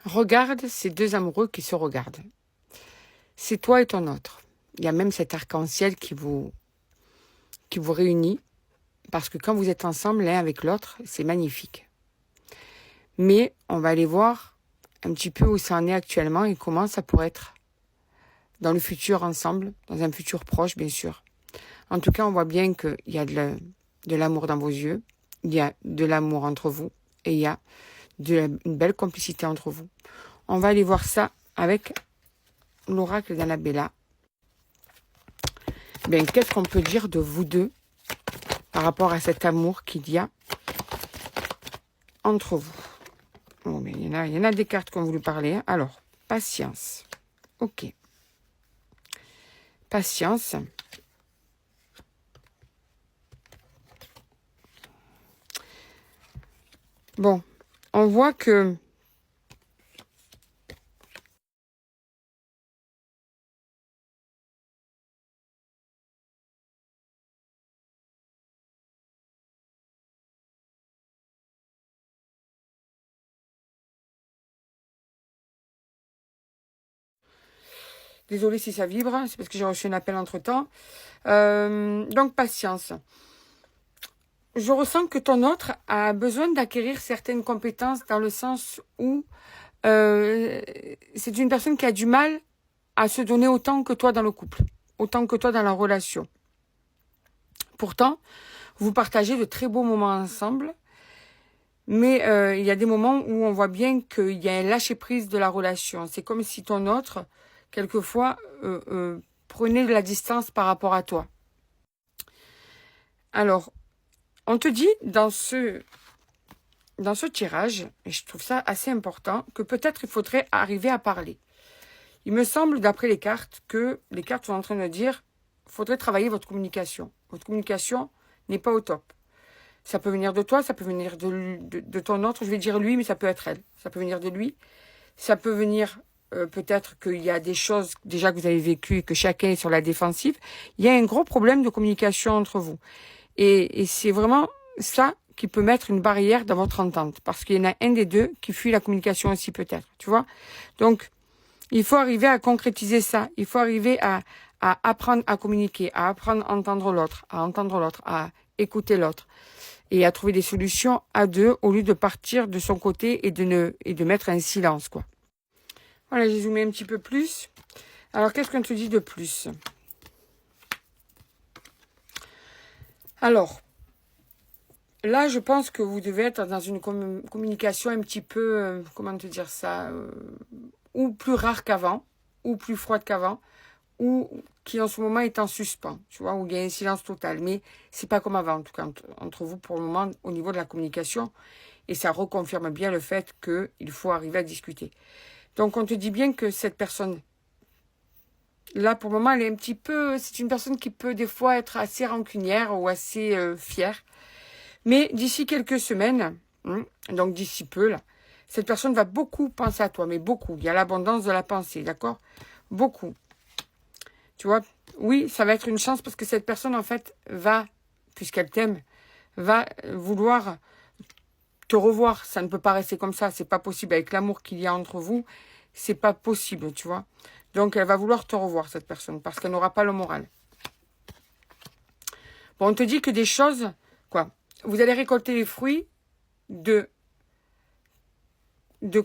Regarde ces deux amoureux qui se regardent. C'est toi et ton autre. Il y a même cet arc-en-ciel qui vous réunit. Parce que quand vous êtes ensemble l'un avec l'autre, c'est magnifique. Mais on va aller voir un petit peu où ça en est actuellement et comment ça pourrait être dans le futur ensemble, dans un futur proche bien sûr. En tout cas, on voit bien qu'il y a de l'amour dans vos yeux, il y a de l'amour entre vous et il y a une belle complicité entre vous. On va aller voir ça avec l'oracle d'Annabella. Bien, qu'est-ce qu'on peut dire de vous deux par rapport à cet amour qu'il y a entre vous? Oh, mais il y en a des cartes qui ont voulu parler. Hein. Alors, patience. Ok. Patience. Bon, on voit que désolée si ça vibre, c'est parce que j'ai reçu un appel entre-temps. Donc, patience. Je ressens que ton autre a besoin d'acquérir certaines compétences dans le sens où c'est une personne qui a du mal à se donner autant que toi dans le couple, autant que toi dans la relation. Pourtant, vous partagez de très beaux moments ensemble, mais il y a des moments où on voit bien qu'il y a un lâcher-prise de la relation. C'est comme si ton autre, quelquefois, prenait de la distance par rapport à toi. Alors, on te dit dans ce tirage, et je trouve ça assez important, que peut-être il faudrait arriver à parler. Il me semble, d'après les cartes, que les cartes sont en train de dire qu'il faudrait travailler votre communication. Votre communication n'est pas au top. Ça peut venir de toi, ça peut venir de ton autre, je vais dire lui, mais ça peut être elle. Ça peut venir de lui. Ça peut venir peut-être qu'il y a des choses déjà que vous avez vécues et que chacun est sur la défensive. Il y a un gros problème de communication entre vous. Et c'est vraiment ça qui peut mettre une barrière dans votre entente. Parce qu'il y en a un des deux qui fuit la communication aussi peut-être. Tu vois? Donc, il faut arriver à concrétiser ça. Il faut arriver à apprendre à communiquer, à apprendre à entendre l'autre, à écouter l'autre. Et à trouver des solutions à deux au lieu de partir de son côté et de mettre un silence, quoi. Voilà, j'ai zoomé un petit peu plus. Alors, qu'est-ce qu'on te dit de plus? Alors, là, je pense que vous devez être dans une communication un petit peu, comment te dire ça, ou plus rare qu'avant, ou plus froide qu'avant, ou qui en ce moment est en suspens, tu vois, où il y a un silence total. Mais c'est pas comme avant, en tout cas, entre vous pour le moment, au niveau de la communication. Et ça reconfirme bien le fait qu'il faut arriver à discuter. Donc, on te dit bien que cette personne, là, pour le moment, elle est un petit peu... C'est une personne qui peut des fois être assez rancunière ou assez fière. Mais d'ici quelques semaines, donc d'ici peu, là, cette personne va beaucoup penser à toi, mais beaucoup. Il y a l'abondance de la pensée, d'accord? Beaucoup. Tu vois, oui, ça va être une chance parce que cette personne, en fait, va, puisqu'elle t'aime, va vouloir te revoir. Ça ne peut pas rester comme ça. C'est pas possible. Avec l'amour qu'il y a entre vous, c'est pas possible, tu vois. Donc, elle va vouloir te revoir, cette personne, parce qu'elle n'aura pas le moral. Bon, on te dit que des choses, quoi. Vous allez récolter les fruits de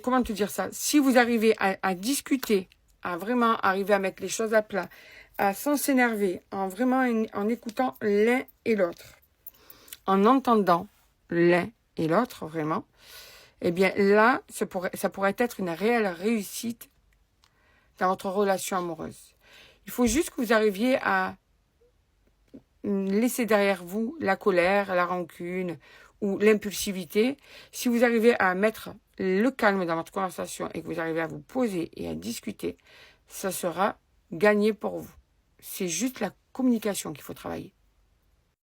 comment te dire ça. Si vous arrivez à discuter, à vraiment arriver à mettre les choses à plat, à sans s'énerver, en écoutant l'un et l'autre, en entendant l'un et l'autre, vraiment, eh bien là, ça pourrait être une réelle réussite dans votre relation amoureuse. Il faut juste que vous arriviez à laisser derrière vous la colère, la rancune ou l'impulsivité. Si vous arrivez à mettre le calme dans votre conversation et que vous arrivez à vous poser et à discuter, ça sera gagné pour vous. C'est juste la communication qu'il faut travailler.